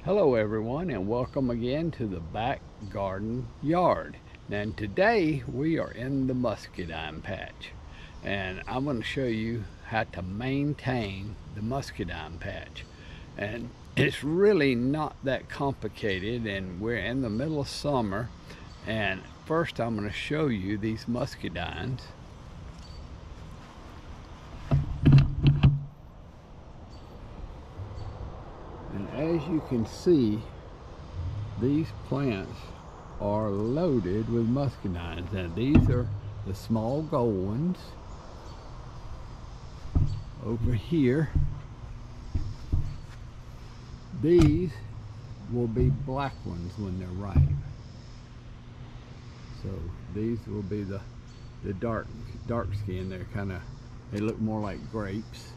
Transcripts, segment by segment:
Hello everyone, and welcome again to the back garden yard. And today we are in the muscadine patch, and I'm going to show you how to maintain the muscadine patch. And it's really not that complicated, and we're in the middle of summer. And first I'm going to show you these muscadines. And as you can see, these plants are loaded with muscadines. And these are the small gold ones. Over here, these will be black ones when they're ripe. So these will be the dark skin. They look more like grapes.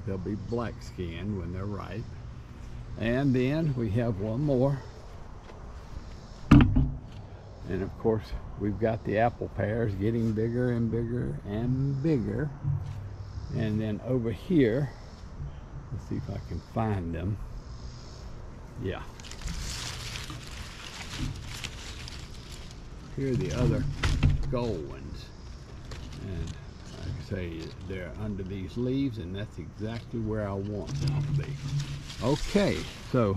They'll be black skinned when they're ripe. And then we have one more, and of course we've got the apple pears getting bigger and bigger and bigger. And then over here, let's see if I can find them. Yeah, here are the other gold ones, and like I say, they're under these leaves, and that's exactly where I want them to be. Okay, so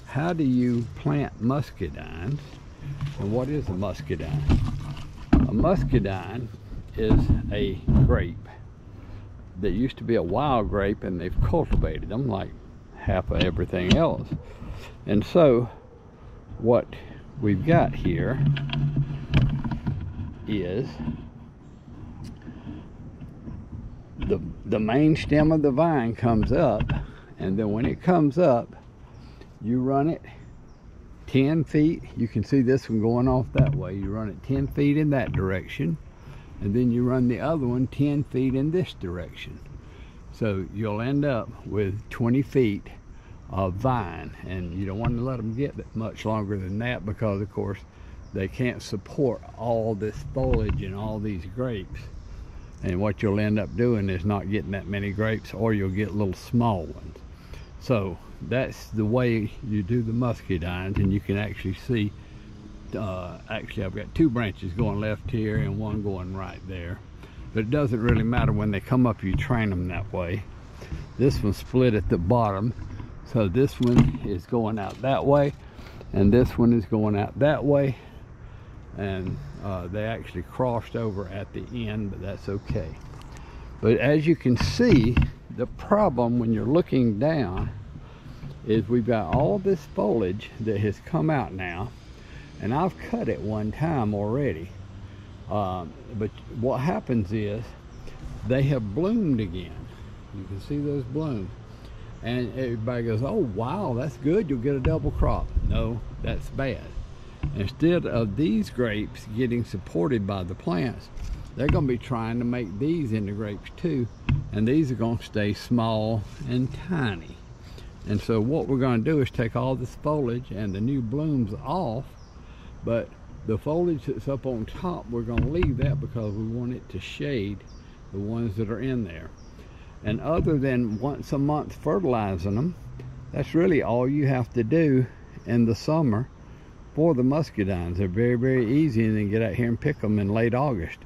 how do you plant muscadines, and what is a muscadine? A muscadine is a grape that used to be a wild grape, and they've cultivated them like half of everything else. And so what we've got here is the main stem of the vine comes up, and then when it comes up, you run it 10 feet. You can see this one going off that way. You run it 10 feet in that direction, and then you run the other one 10 feet in this direction. So you'll end up with 20 feet of vine, and you don't want to let them get that much longer than that, because of course they can't support all this foliage and all these grapes. And what you'll end up doing is not getting that many grapes, or you'll get little small ones. So that's the way you do the muscadines. And you can actually see, actually I've got two branches going left here and one going right there. But it doesn't really matter when they come up, you train them that way. This one's split at the bottom, so this one is going out that way, and this one is going out that way. And they actually crossed over at the end, but that's okay. But as you can see, the problem when you're looking down is we've got all this foliage that has come out now, and I've cut it one time already. But what happens is they have bloomed again. You can see those blooms, and everybody goes, oh wow, that's good, you'll get a double crop. No, that's bad. Instead of these grapes getting supported by the plants, they're going to be trying to make these into grapes too, and these are going to stay small and tiny. And so what we're going to do is take all this foliage and the new blooms off, but the foliage that's up on top, we're going to leave that because we want it to shade the ones that are in there. And other than once a month fertilizing them, that's really all you have to do in the summer for the muscadines. They're very, very easy, and then get out here and pick them in late August.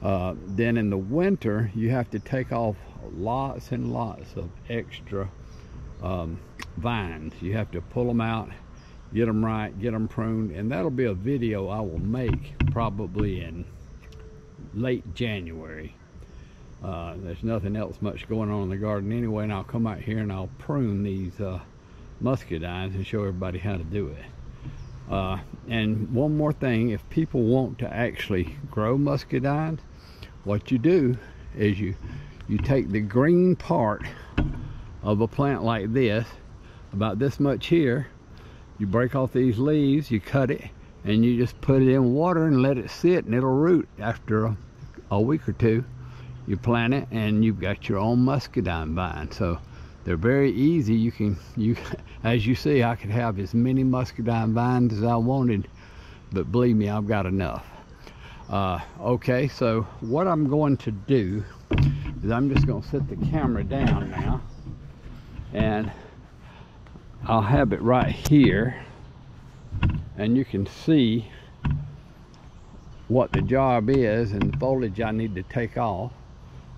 Then in the winter, you have to take off lots and lots of extra vines. You have to pull them out, get them right, get them pruned, and that'll be a video I will make probably in late January. There's nothing else much going on in the garden anyway, and I'll come out here and I'll prune these muscadines and show everybody how to do it. And one more thing, if people want to actually grow muscadines, what you do is you take the green part of a plant like this, about this much here, you break off these leaves, you cut it, and you just put it in water and let it sit, and it'll root after a week or two. You plant it, and you've got your own muscadine vine. So they're very easy. You as you see, I could have as many muscadine vines as I wanted, but believe me, I've got enough. Okay, so what I'm going to do is I'm just going to set the camera down now, and I'll have it right here, and you can see what the job is and the foliage I need to take off,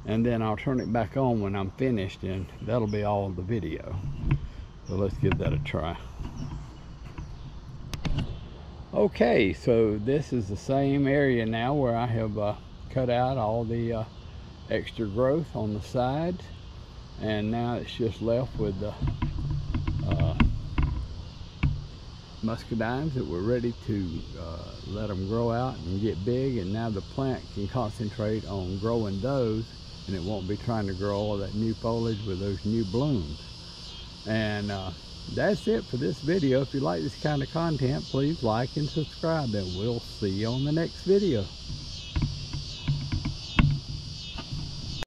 and then I'll turn it back on when I'm finished, and that'll be all the video. So let's give that a try. Okay, so this is the same area now where I have cut out all the extra growth on the sides, and now it's just left with the muscadines that we're ready to let them grow out and get big, and now the plant can concentrate on growing those, and it won't be trying to grow all that new foliage with those new blooms. And that's it for this video. If you like this kind of content, please like and subscribe, and we'll see you on the next video.